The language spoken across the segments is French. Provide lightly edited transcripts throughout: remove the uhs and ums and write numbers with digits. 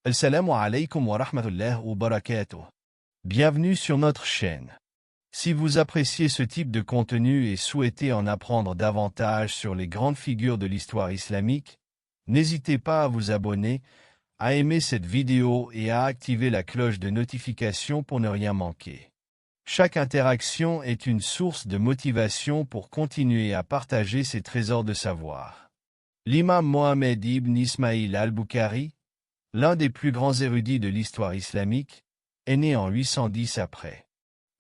Assalamu alaikum wa rahmatullah wa barakatuh. Bienvenue sur notre chaîne. Si vous appréciez ce type de contenu et souhaitez en apprendre davantage sur les grandes figures de l'histoire islamique, n'hésitez pas à vous abonner, à aimer cette vidéo et à activer la cloche de notification pour ne rien manquer. Chaque interaction est une source de motivation pour continuer à partager ces trésors de savoir. L'imam Mohammed ibn Ismaïl al-Bukhari, l'un des plus grands érudits de l'histoire islamique, est né en 810 après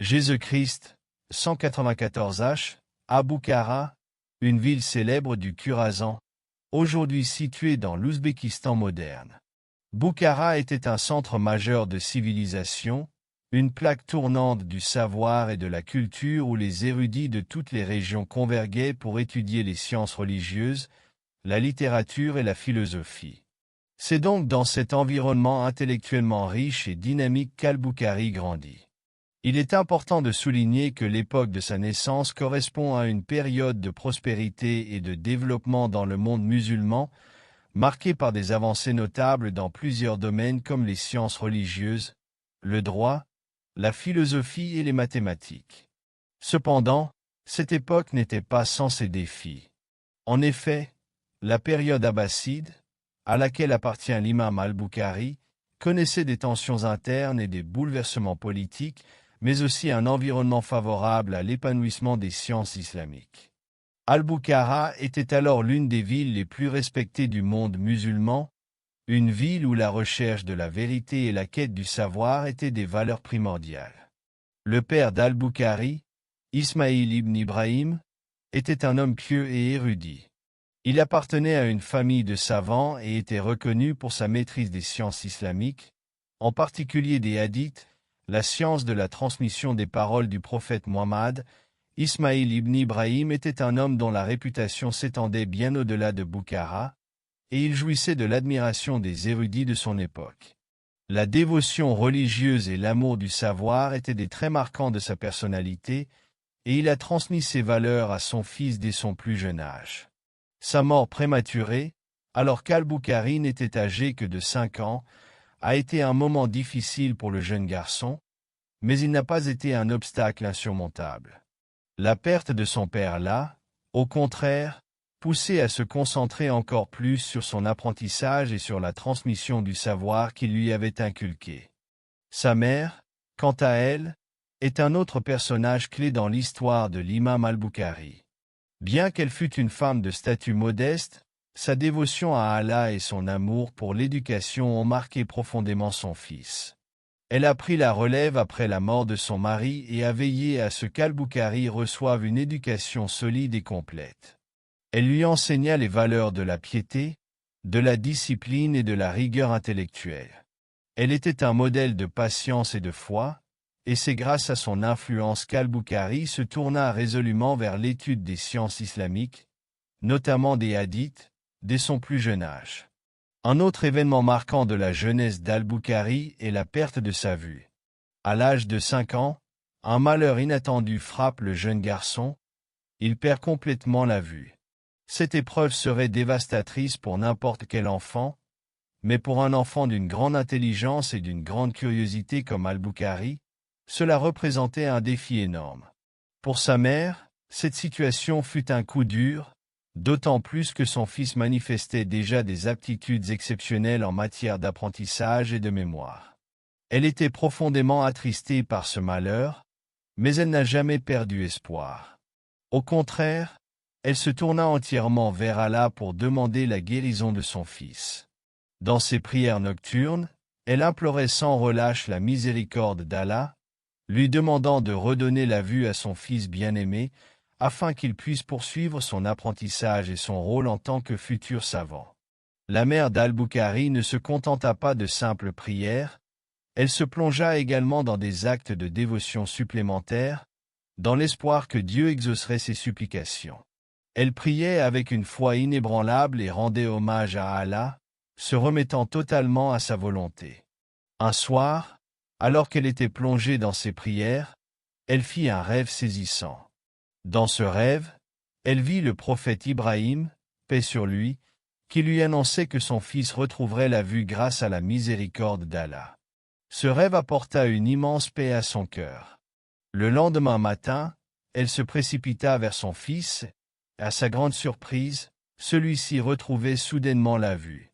Jésus-Christ, 194 h, à Boukhara, une ville célèbre du Khurasan, aujourd'hui située dans l'Ouzbékistan moderne. Boukhara était un centre majeur de civilisation, une plaque tournante du savoir et de la culture où les érudits de toutes les régions convergeaient pour étudier les sciences religieuses, la littérature et la philosophie. C'est donc dans cet environnement intellectuellement riche et dynamique qu'al-Bukhari grandit. Il est important de souligner que l'époque de sa naissance correspond à une période de prospérité et de développement dans le monde musulman, marquée par des avancées notables dans plusieurs domaines comme les sciences religieuses, le droit, la philosophie et les mathématiques. Cependant, cette époque n'était pas sans ses défis. En effet, la période abbasside, à laquelle appartient l'imam al-Bukhari, connaissait des tensions internes et des bouleversements politiques, mais aussi un environnement favorable à l'épanouissement des sciences islamiques. Al-Bukhara était alors l'une des villes les plus respectées du monde musulman, une ville où la recherche de la vérité et la quête du savoir étaient des valeurs primordiales. Le père d'al-Bukhari, Ismaïl ibn Ibrahim, était un homme pieux et érudit. Il appartenait à une famille de savants et était reconnu pour sa maîtrise des sciences islamiques, en particulier des hadiths, la science de la transmission des paroles du prophète Muhammad. Ismaïl ibn Ibrahim était un homme dont la réputation s'étendait bien au-delà de Boukhara, et il jouissait de l'admiration des érudits de son époque. La dévotion religieuse et l'amour du savoir étaient des traits marquants de sa personnalité, et il a transmis ces valeurs à son fils dès son plus jeune âge. Sa mort prématurée, alors qu'al-Bukhari n'était âgé que de 5 ans, a été un moment difficile pour le jeune garçon, mais il n'a pas été un obstacle insurmontable. La perte de son père l'a, au contraire, poussé à se concentrer encore plus sur son apprentissage et sur la transmission du savoir qu'il lui avait inculqué. Sa mère, quant à elle, est un autre personnage clé dans l'histoire de l'imam al-Bukhari. Bien qu'elle fût une femme de statut modeste, sa dévotion à Allah et son amour pour l'éducation ont marqué profondément son fils. Elle a pris la relève après la mort de son mari et a veillé à ce qu'al-Bukhari reçoive une éducation solide et complète. Elle lui enseigna les valeurs de la piété, de la discipline et de la rigueur intellectuelle. Elle était un modèle de patience et de foi, et c'est grâce à son influence qu'al-Bukhari se tourna résolument vers l'étude des sciences islamiques, notamment des hadiths, dès son plus jeune âge. Un autre événement marquant de la jeunesse d'al-Bukhari est la perte de sa vue. À l'âge de 5 ans, un malheur inattendu frappe le jeune garçon, il perd complètement la vue. Cette épreuve serait dévastatrice pour n'importe quel enfant, mais pour un enfant d'une grande intelligence et d'une grande curiosité comme al-Bukhari, cela représentait un défi énorme. Pour sa mère, cette situation fut un coup dur, d'autant plus que son fils manifestait déjà des aptitudes exceptionnelles en matière d'apprentissage et de mémoire. Elle était profondément attristée par ce malheur, mais elle n'a jamais perdu espoir. Au contraire, elle se tourna entièrement vers Allah pour demander la guérison de son fils. Dans ses prières nocturnes, elle implorait sans relâche la miséricorde d'Allah, lui demandant de redonner la vue à son fils bien-aimé, afin qu'il puisse poursuivre son apprentissage et son rôle en tant que futur savant. La mère d'al-Bukhari ne se contenta pas de simples prières, elle se plongea également dans des actes de dévotion supplémentaires, dans l'espoir que Dieu exaucerait ses supplications. Elle priait avec une foi inébranlable et rendait hommage à Allah, se remettant totalement à sa volonté. Un soir, alors qu'elle était plongée dans ses prières, elle fit un rêve saisissant. Dans ce rêve, elle vit le prophète Ibrahim, paix sur lui, qui lui annonçait que son fils retrouverait la vue grâce à la miséricorde d'Allah. Ce rêve apporta une immense paix à son cœur. Le lendemain matin, elle se précipita vers son fils. À sa grande surprise, celui-ci retrouvait soudainement la vue.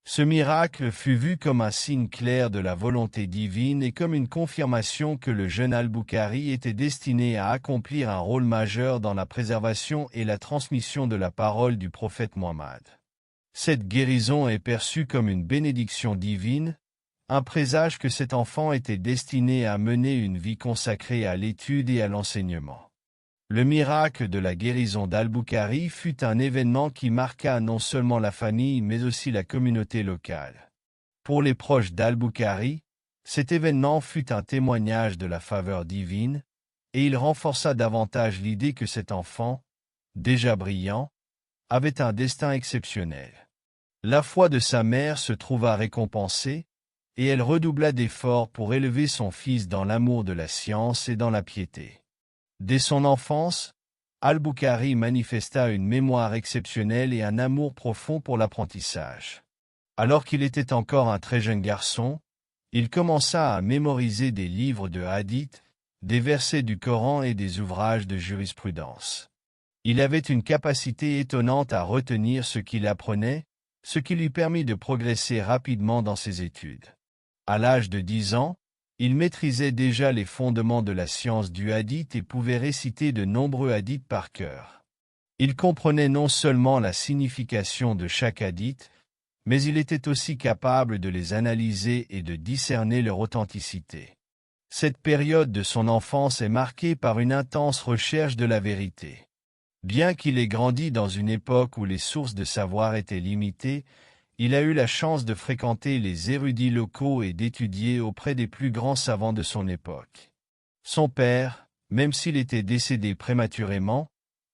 Ce miracle fut vu comme un signe clair de la volonté divine et comme une confirmation que le jeune Al-Bukhari était destiné à accomplir un rôle majeur dans la préservation et la transmission de la parole du prophète Muhammad. Cette guérison est perçue comme une bénédiction divine, un présage que cet enfant était destiné à mener une vie consacrée à l'étude et à l'enseignement. Le miracle de la guérison d'Al-Bukhari fut un événement qui marqua non seulement la famille mais aussi la communauté locale. Pour les proches d'Al-Bukhari, cet événement fut un témoignage de la faveur divine, et il renforça davantage l'idée que cet enfant, déjà brillant, avait un destin exceptionnel. La foi de sa mère se trouva récompensée, et elle redoubla d'efforts pour élever son fils dans l'amour de la science et dans la piété. Dès son enfance, Al-Bukhari manifesta une mémoire exceptionnelle et un amour profond pour l'apprentissage. Alors qu'il était encore un très jeune garçon, il commença à mémoriser des livres de hadith, des versets du Coran et des ouvrages de jurisprudence. Il avait une capacité étonnante à retenir ce qu'il apprenait, ce qui lui permit de progresser rapidement dans ses études. À l'âge de 10 ans, il maîtrisait déjà les fondements de la science du hadith et pouvait réciter de nombreux hadiths par cœur. Il comprenait non seulement la signification de chaque hadith, mais il était aussi capable de les analyser et de discerner leur authenticité. Cette période de son enfance est marquée par une intense recherche de la vérité. Bien qu'il ait grandi dans une époque où les sources de savoir étaient limitées, il a eu la chance de fréquenter les érudits locaux et d'étudier auprès des plus grands savants de son époque. Son père, même s'il était décédé prématurément,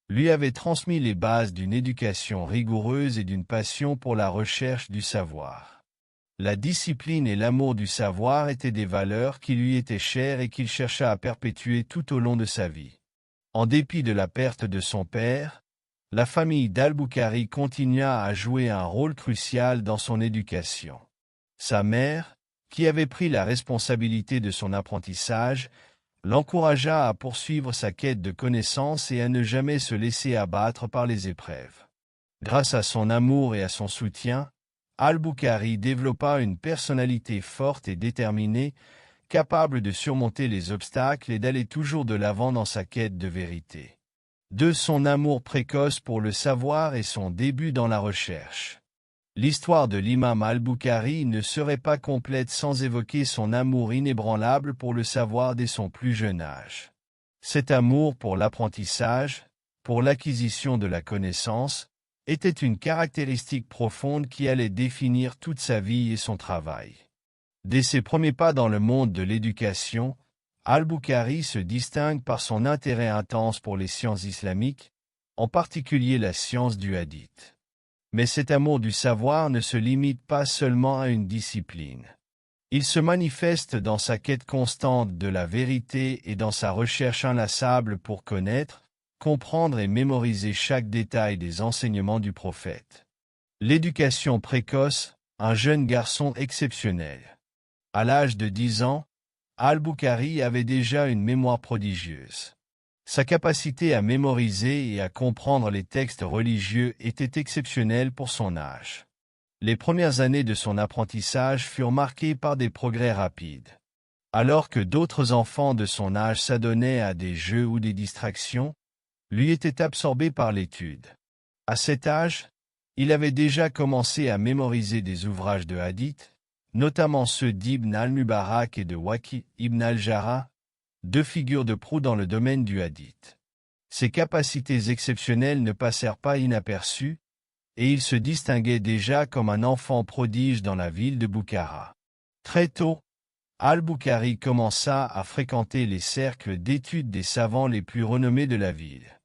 lui avait transmis les bases d'une éducation rigoureuse et d'une passion pour la recherche du savoir. La discipline et l'amour du savoir étaient des valeurs qui lui étaient chères et qu'il chercha à perpétuer tout au long de sa vie. En dépit de la perte de son père, la famille d'Al-Bukhari continua à jouer un rôle crucial dans son éducation. Sa mère, qui avait pris la responsabilité de son apprentissage, l'encouragea à poursuivre sa quête de connaissances et à ne jamais se laisser abattre par les épreuves. Grâce à son amour et à son soutien, Al-Bukhari développa une personnalité forte et déterminée, capable de surmonter les obstacles et d'aller toujours de l'avant dans sa quête de vérité. De son amour précoce pour le savoir et son début dans la recherche. L'histoire de l'imam Al-Bukhari ne serait pas complète sans évoquer son amour inébranlable pour le savoir dès son plus jeune âge. Cet amour pour l'apprentissage, pour l'acquisition de la connaissance, était une caractéristique profonde qui allait définir toute sa vie et son travail. Dès ses premiers pas dans le monde de l'éducation, Al-Bukhari se distingue par son intérêt intense pour les sciences islamiques, en particulier la science du hadith. Mais cet amour du savoir ne se limite pas seulement à une discipline. Il se manifeste dans sa quête constante de la vérité et dans sa recherche inlassable pour connaître, comprendre et mémoriser chaque détail des enseignements du prophète. L'éducation précoce, un jeune garçon exceptionnel. À l'âge de 10 ans, Al-Bukhari avait déjà une mémoire prodigieuse. Sa capacité à mémoriser et à comprendre les textes religieux était exceptionnelle pour son âge. Les premières années de son apprentissage furent marquées par des progrès rapides. Alors que d'autres enfants de son âge s'adonnaient à des jeux ou des distractions, lui était absorbé par l'étude. À cet âge, il avait déjà commencé à mémoriser des ouvrages de hadith, notamment ceux d'Ibn al-Mubarak et de Waqi ibn al-Jarrah, deux figures de proue dans le domaine du hadith. Ses capacités exceptionnelles ne passèrent pas inaperçues, et il se distinguait déjà comme un enfant prodige dans la ville de Bukhara. Très tôt, Al-Bukhari commença à fréquenter les cercles d'études des savants les plus renommés de la ville.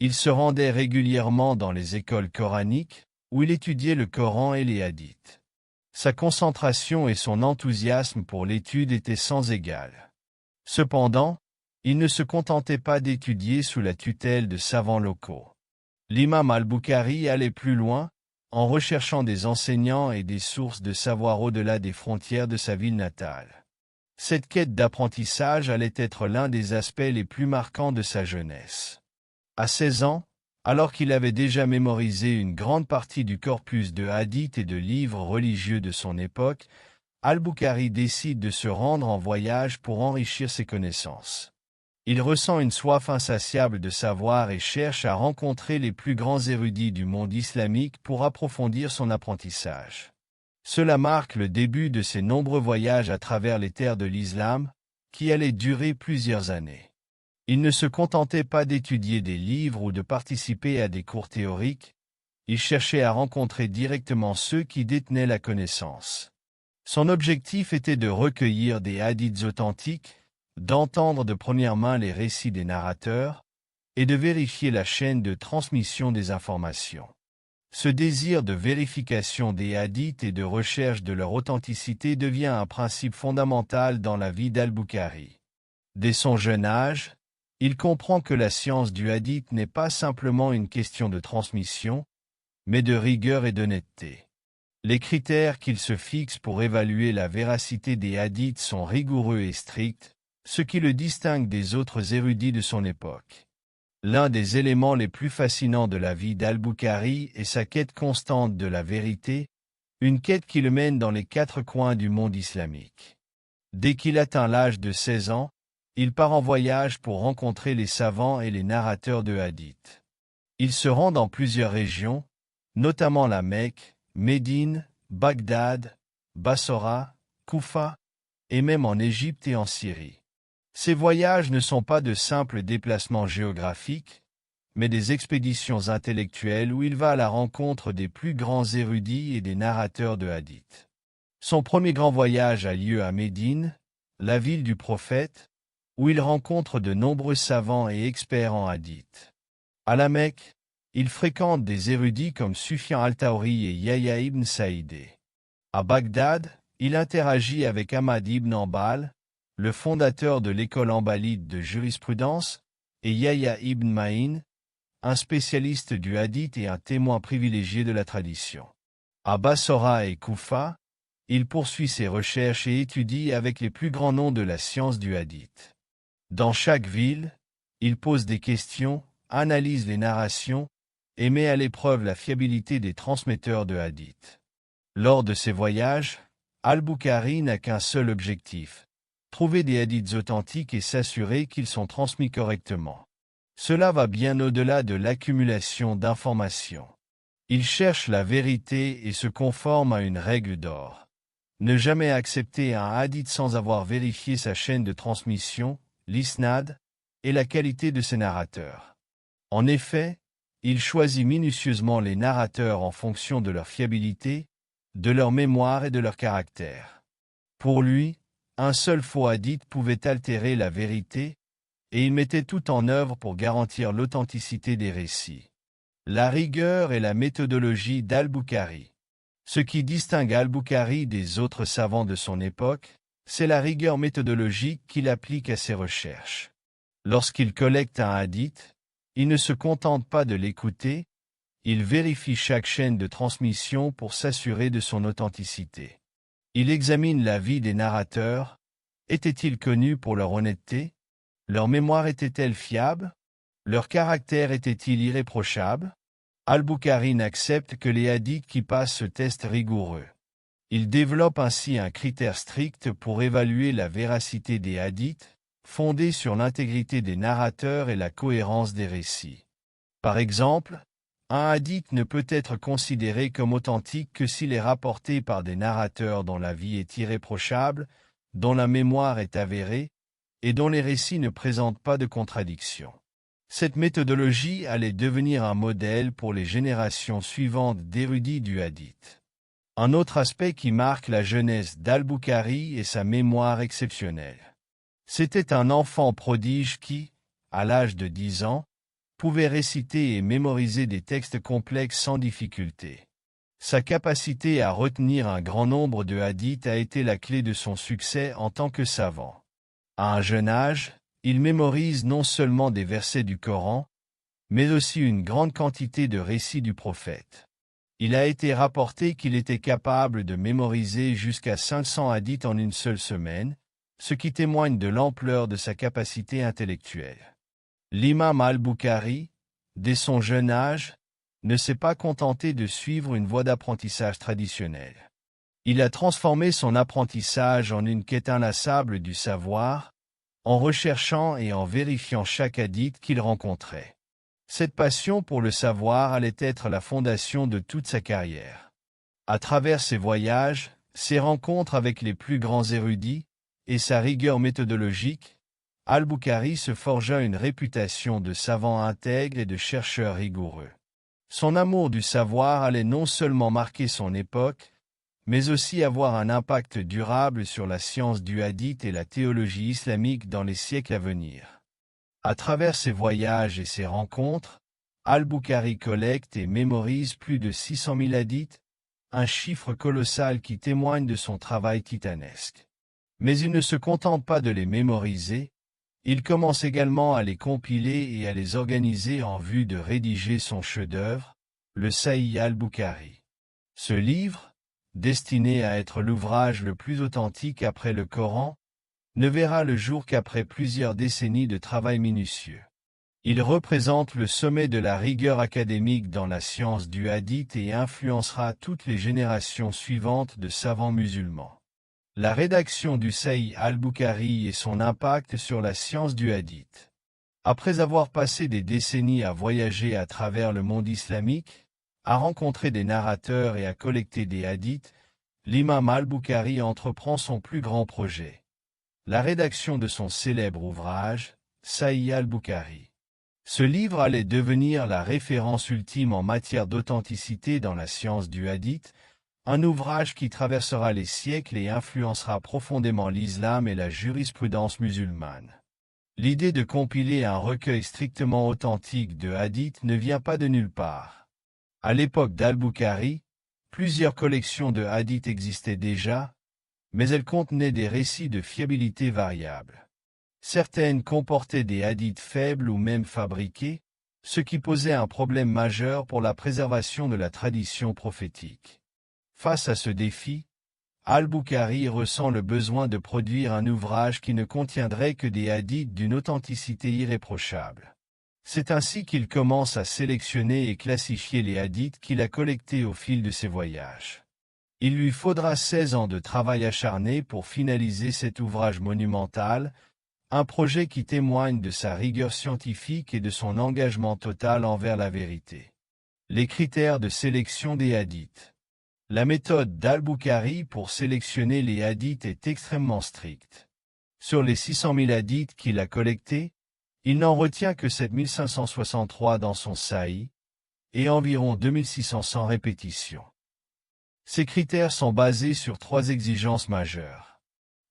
Il se rendait régulièrement dans les écoles coraniques, où il étudiait le Coran et les hadiths. Sa concentration et son enthousiasme pour l'étude étaient sans égal. Cependant, il ne se contentait pas d'étudier sous la tutelle de savants locaux. L'imam Al-Bukhari allait plus loin, en recherchant des enseignants et des sources de savoir au-delà des frontières de sa ville natale. Cette quête d'apprentissage allait être l'un des aspects les plus marquants de sa jeunesse. À 16 ans, alors qu'il avait déjà mémorisé une grande partie du corpus de hadiths et de livres religieux de son époque, Al-Bukhari décide de se rendre en voyage pour enrichir ses connaissances. Il ressent une soif insatiable de savoir et cherche à rencontrer les plus grands érudits du monde islamique pour approfondir son apprentissage. Cela marque le début de ses nombreux voyages à travers les terres de l'islam, qui allaient durer plusieurs années. Il ne se contentait pas d'étudier des livres ou de participer à des cours théoriques, il cherchait à rencontrer directement ceux qui détenaient la connaissance. Son objectif était de recueillir des hadiths authentiques, d'entendre de première main les récits des narrateurs, et de vérifier la chaîne de transmission des informations. Ce désir de vérification des hadiths et de recherche de leur authenticité devient un principe fondamental dans la vie d'Al-Bukhari. Dès son jeune âge, il comprend que la science du hadith n'est pas simplement une question de transmission, mais de rigueur et d'honnêteté. Les critères qu'il se fixe pour évaluer la véracité des hadiths sont rigoureux et stricts, ce qui le distingue des autres érudits de son époque. L'un des éléments les plus fascinants de la vie d'Al-Bukhari est sa quête constante de la vérité, une quête qui le mène dans les quatre coins du monde islamique. Dès qu'il atteint l'âge de 16 ans, il part en voyage pour rencontrer les savants et les narrateurs de hadith. Il se rend dans plusieurs régions, notamment la Mecque, Médine, Bagdad, Bassora, Koufa, et même en Égypte et en Syrie. Ces voyages ne sont pas de simples déplacements géographiques, mais des expéditions intellectuelles où il va à la rencontre des plus grands érudits et des narrateurs de hadith. Son premier grand voyage a lieu à Médine, la ville du prophète, où il rencontre de nombreux savants et experts en hadith. À la Mecque, il fréquente des érudits comme Sufyan al-Thawri et Yahya ibn Saïdé. À Bagdad, il interagit avec Ahmad ibn Hanbal, le fondateur de l'école hanbalite de jurisprudence, et Yahya ibn Ma'in, un spécialiste du hadith et un témoin privilégié de la tradition. À Bassora et Koufa, il poursuit ses recherches et étudie avec les plus grands noms de la science du hadith. Dans chaque ville, il pose des questions, analyse les narrations, et met à l'épreuve la fiabilité des transmetteurs de hadith. Lors de ses voyages, Al-Bukhari n'a qu'un seul objectif: trouver des hadiths authentiques et s'assurer qu'ils sont transmis correctement. Cela va bien au-delà de l'accumulation d'informations. Il cherche la vérité et se conforme à une règle d'or: ne jamais accepter un hadith sans avoir vérifié sa chaîne de transmission, l'isnad, et la qualité de ses narrateurs. En effet, il choisit minutieusement les narrateurs en fonction de leur fiabilité, de leur mémoire et de leur caractère. Pour lui, un seul faux hadith pouvait altérer la vérité, et il mettait tout en œuvre pour garantir l'authenticité des récits. La rigueur et la méthodologie d'Al-Bukhari. Ce qui distingue Al-Bukhari des autres savants de son époque, c'est la rigueur méthodologique qu'il applique à ses recherches. Lorsqu'il collecte un hadith, il ne se contente pas de l'écouter, il vérifie chaque chaîne de transmission pour s'assurer de son authenticité. Il examine la vie des narrateurs. Étaient-ils connus pour leur honnêteté? Leur mémoire était-elle fiable? Leur caractère était-il irréprochable? Al-Bukhari n'accepte que les hadiths qui passent ce test rigoureux. Il développe ainsi un critère strict pour évaluer la véracité des hadiths, fondé sur l'intégrité des narrateurs et la cohérence des récits. Par exemple, un hadith ne peut être considéré comme authentique que s'il est rapporté par des narrateurs dont la vie est irréprochable, dont la mémoire est avérée, et dont les récits ne présentent pas de contradictions. Cette méthodologie allait devenir un modèle pour les générations suivantes d'érudits du hadith. Un autre aspect qui marque la jeunesse d'Al-Bukhari est sa mémoire exceptionnelle. C'était un enfant prodige qui, à l'âge de 10 ans, pouvait réciter et mémoriser des textes complexes sans difficulté. Sa capacité à retenir un grand nombre de hadiths a été la clé de son succès en tant que savant. À un jeune âge, il mémorise non seulement des versets du Coran, mais aussi une grande quantité de récits du prophète. Il a été rapporté qu'il était capable de mémoriser jusqu'à 500 hadiths en une seule semaine, ce qui témoigne de l'ampleur de sa capacité intellectuelle. L'imam al-Bukhari, dès son jeune âge, ne s'est pas contenté de suivre une voie d'apprentissage traditionnelle. Il a transformé son apprentissage en une quête inlassable du savoir, en recherchant et en vérifiant chaque hadith qu'il rencontrait. Cette passion pour le savoir allait être la fondation de toute sa carrière. À travers ses voyages, ses rencontres avec les plus grands érudits, et sa rigueur méthodologique, al-Bukhari se forgea une réputation de savant intègre et de chercheur rigoureux. Son amour du savoir allait non seulement marquer son époque, mais aussi avoir un impact durable sur la science du hadith et la théologie islamique dans les siècles à venir. À travers ses voyages et ses rencontres, al-Bukhari collecte et mémorise plus de 600 000 hadiths, un chiffre colossal qui témoigne de son travail titanesque. Mais il ne se contente pas de les mémoriser, il commence également à les compiler et à les organiser en vue de rédiger son chef-d'œuvre, le Sahih al-Bukhari. Ce livre, destiné à être l'ouvrage le plus authentique après le Coran, ne verra le jour qu'après plusieurs décennies de travail minutieux. Il représente le sommet de la rigueur académique dans la science du hadith et influencera toutes les générations suivantes de savants musulmans. La rédaction du Sahih al-Bukhari et son impact sur la science du hadith. Après avoir passé des décennies à voyager à travers le monde islamique, à rencontrer des narrateurs et à collecter des hadiths, l'imam al-Bukhari entreprend son plus grand projet. La rédaction de son célèbre ouvrage, Sahih al-Bukhari. Ce livre allait devenir la référence ultime en matière d'authenticité dans la science du hadith, un ouvrage qui traversera les siècles et influencera profondément l'islam et la jurisprudence musulmane. L'idée de compiler un recueil strictement authentique de hadiths ne vient pas de nulle part. À l'époque d'al-Bukhari, plusieurs collections de hadiths existaient déjà, mais elles contenaient des récits de fiabilité variable. Certaines comportaient des hadiths faibles ou même fabriqués, ce qui posait un problème majeur pour la préservation de la tradition prophétique. Face à ce défi, al-Bukhari ressent le besoin de produire un ouvrage qui ne contiendrait que des hadiths d'une authenticité irréprochable. C'est ainsi qu'il commence à sélectionner et classifier les hadiths qu'il a collectés au fil de ses voyages. Il lui faudra 16 ans de travail acharné pour finaliser cet ouvrage monumental, un projet qui témoigne de sa rigueur scientifique et de son engagement total envers la vérité. Les critères de sélection des hadiths. La méthode d'al-Bukhari pour sélectionner les hadiths est extrêmement stricte. Sur les 600 000 hadiths qu'il a collectés, il n'en retient que 7 563 dans son Sahih, et environ 2600 sans répétition. Ces critères sont basés sur 3 exigences majeures.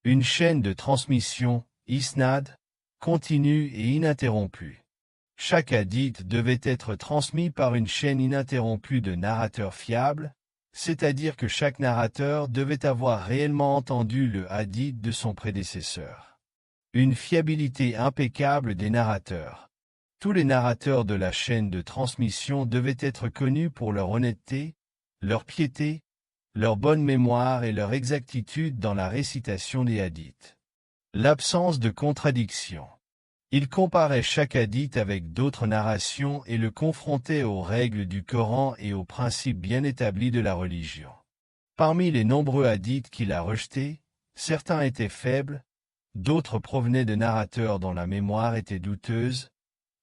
Une chaîne de transmission, isnad, continue et ininterrompue. Chaque hadith devait être transmis par une chaîne ininterrompue de narrateurs fiables, c'est-à-dire que chaque narrateur devait avoir réellement entendu le hadith de son prédécesseur. Une fiabilité impeccable des narrateurs. Tous les narrateurs de la chaîne de transmission devaient être connus pour leur honnêteté, leur piété, leur bonne mémoire et leur exactitude dans la récitation des hadiths. L'absence de contradiction. Il comparait chaque hadith avec d'autres narrations et le confrontait aux règles du Coran et aux principes bien établis de la religion. Parmi les nombreux hadiths qu'il a rejetés, certains étaient faibles, d'autres provenaient de narrateurs dont la mémoire était douteuse,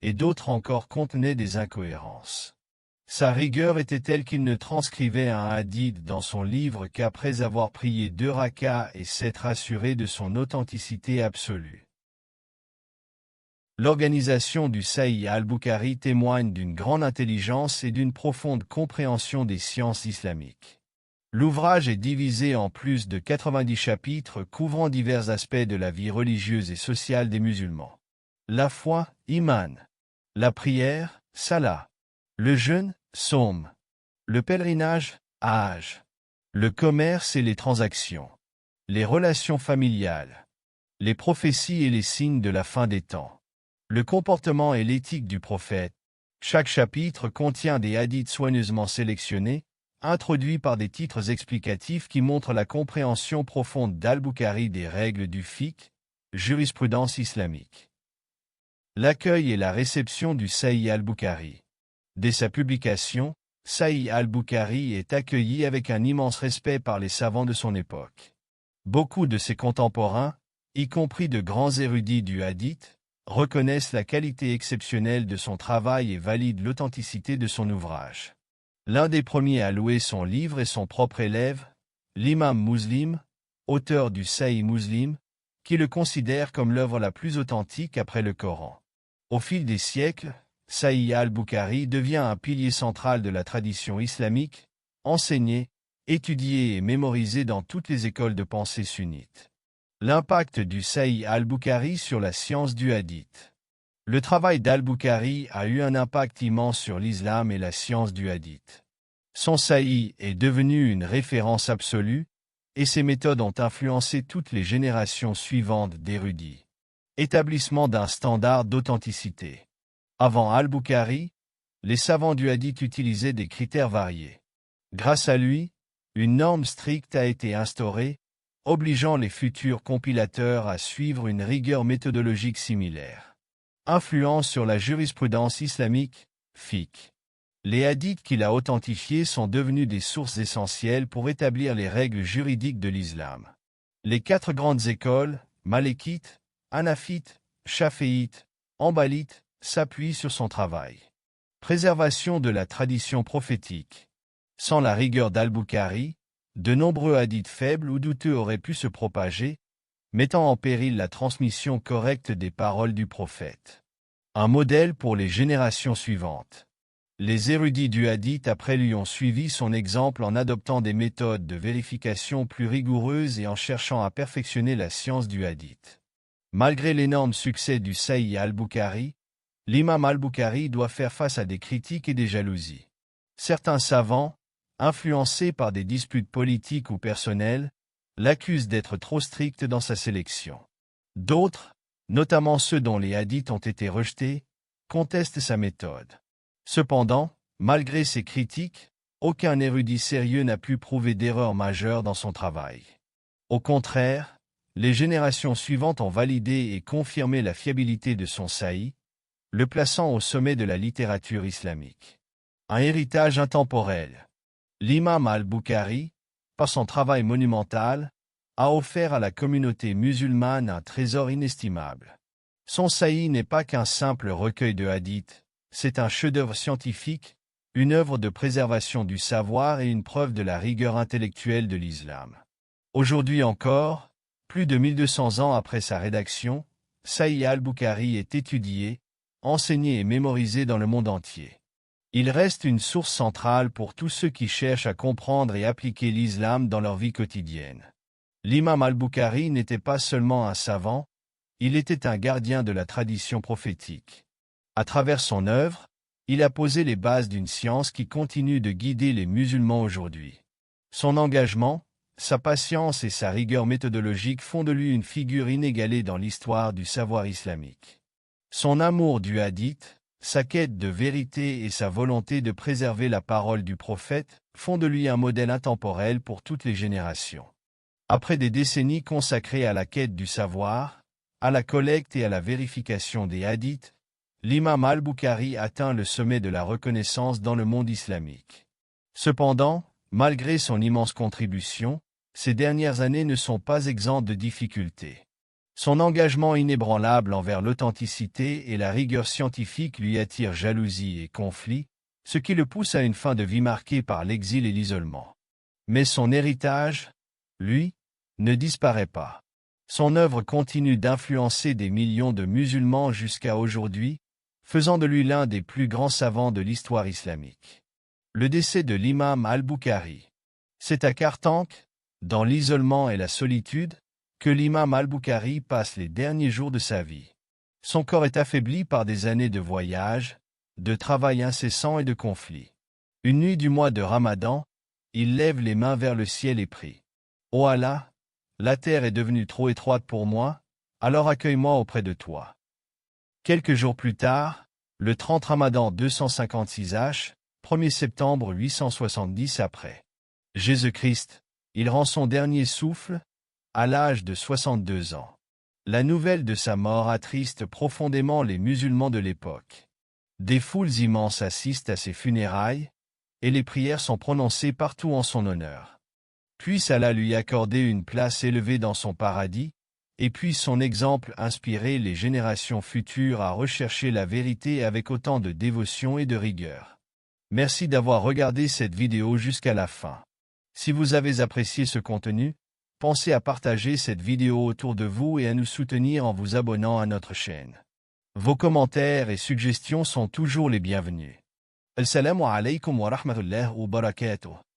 et d'autres encore contenaient des incohérences. Sa rigueur était telle qu'il ne transcrivait un hadith dans son livre qu'après avoir prié 2 rakas et s'être assuré de son authenticité absolue. L'organisation du Sahih al-Bukhari témoigne d'une grande intelligence et d'une profonde compréhension des sciences islamiques. L'ouvrage est divisé en plus de 90 chapitres couvrant divers aspects de la vie religieuse et sociale des musulmans. La foi, iman. La prière, salah. Le jeûne, saum. Le pèlerinage, hajj. Le commerce et les transactions. Les relations familiales. Les prophéties et les signes de la fin des temps. Le comportement et l'éthique du prophète. Chaque chapitre contient des hadiths soigneusement sélectionnés, introduit par des titres explicatifs qui montrent la compréhension profonde d'Al-Bukhari des règles du fiqh, jurisprudence islamique. L'accueil et la réception du Sahih al-Bukhari. Dès sa publication, Sahih al-Bukhari est accueilli avec un immense respect par les savants de son époque. Beaucoup de ses contemporains, y compris de grands érudits du hadith, reconnaissent la qualité exceptionnelle de son travail et valident l'authenticité de son ouvrage. L'un des premiers à louer son livre est son propre élève, l'imam Muslim, auteur du Sahih Muslim, qui le considère comme l'œuvre la plus authentique après le Coran. Au fil des siècles, Sahih al-Bukhari devient un pilier central de la tradition islamique, enseigné, étudié et mémorisé dans toutes les écoles de pensée sunnites. L'impact du Sahih al-Bukhari sur la science du hadith. Le travail d'al-Bukhari a eu un impact immense sur l'islam et la science du hadith. Son Sahih est devenu une référence absolue, et ses méthodes ont influencé toutes les générations suivantes d'érudits. Établissement d'un standard d'authenticité. Avant al-Bukhari, les savants du hadith utilisaient des critères variés. Grâce à lui, une norme stricte a été instaurée, obligeant les futurs compilateurs à suivre une rigueur méthodologique similaire. Influence sur la jurisprudence islamique, fiqh. Les hadiths qu'il a authentifiés sont devenus des sources essentielles pour établir les règles juridiques de l'islam. Les 4 grandes écoles, malékites, hanafites, chaféites, hanbalites, s'appuient sur son travail. Préservation de la tradition prophétique. Sans la rigueur d'al-Bukhari, de nombreux hadiths faibles ou douteux auraient pu se propager, mettant en péril la transmission correcte des paroles du prophète. Un modèle pour les générations suivantes. Les érudits du hadith après lui ont suivi son exemple en adoptant des méthodes de vérification plus rigoureuses et en cherchant à perfectionner la science du hadith. Malgré l'énorme succès du Sahih al-Bukhari, l'imam al-Bukhari doit faire face à des critiques et des jalousies. Certains savants, influencés par des disputes politiques ou personnelles, l'accusent d'être trop strict dans sa sélection. D'autres, notamment ceux dont les hadiths ont été rejetés, contestent sa méthode. Cependant, malgré ces critiques, aucun érudit sérieux n'a pu prouver d'erreur majeure dans son travail. Au contraire, les générations suivantes ont validé et confirmé la fiabilité de son Sahih, le plaçant au sommet de la littérature islamique. Un héritage intemporel. L'imam al-Bukhari, par son travail monumental, a offert à la communauté musulmane un trésor inestimable. Son Sahih n'est pas qu'un simple recueil de hadiths, c'est un chef-d'œuvre scientifique, une œuvre de préservation du savoir et une preuve de la rigueur intellectuelle de l'islam. Aujourd'hui encore, plus de 1200 ans après sa rédaction, Sahih al-Bukhari est étudié, enseigné et mémorisé dans le monde entier. Il reste une source centrale pour tous ceux qui cherchent à comprendre et appliquer l'islam dans leur vie quotidienne. L'imam al-Bukhari n'était pas seulement un savant, il était un gardien de la tradition prophétique. À travers son œuvre, il a posé les bases d'une science qui continue de guider les musulmans aujourd'hui. Son engagement, sa patience et sa rigueur méthodologique font de lui une figure inégalée dans l'histoire du savoir islamique. Son amour du hadith, sa quête de vérité et sa volonté de préserver la parole du prophète font de lui un modèle intemporel pour toutes les générations. Après des décennies consacrées à la quête du savoir, à la collecte et à la vérification des hadiths, l'imam al-Bukhari atteint le sommet de la reconnaissance dans le monde islamique. Cependant, malgré son immense contribution, ces dernières années ne sont pas exemptes de difficultés. Son engagement inébranlable envers l'authenticité et la rigueur scientifique lui attire jalousie et conflit, ce qui le pousse à une fin de vie marquée par l'exil et l'isolement. Mais son héritage, lui, ne disparaît pas. Son œuvre continue d'influencer des millions de musulmans jusqu'à aujourd'hui, faisant de lui l'un des plus grands savants de l'histoire islamique. Le décès de l'imam al-Bukhari. C'est à Kartank, dans l'isolement et la solitude, que l'imam al-Bukhari passe les derniers jours de sa vie. Son corps est affaibli par des années de voyage, de travail incessant et de conflits. Une nuit du mois de Ramadan, il lève les mains vers le ciel et prie. « Ô Allah, la terre est devenue trop étroite pour moi, alors accueille-moi auprès de toi. » Quelques jours plus tard, le 30 Ramadan 256 H, 1er septembre 870 après Jésus-Christ, il rend son dernier souffle, à l'âge de 62 ans. La nouvelle de sa mort attriste profondément les musulmans de l'époque. Des foules immenses assistent à ses funérailles, et les prières sont prononcées partout en son honneur. Puisse Allah lui accorder une place élevée dans son paradis, et puisse son exemple inspirer les générations futures à rechercher la vérité avec autant de dévotion et de rigueur. Merci d'avoir regardé cette vidéo jusqu'à la fin. Si vous avez apprécié ce contenu, pensez à partager cette vidéo autour de vous et à nous soutenir en vous abonnant à notre chaîne. Vos commentaires et suggestions sont toujours les bienvenus. Assalamu alaikum wa rahmatullahi wa barakatuh.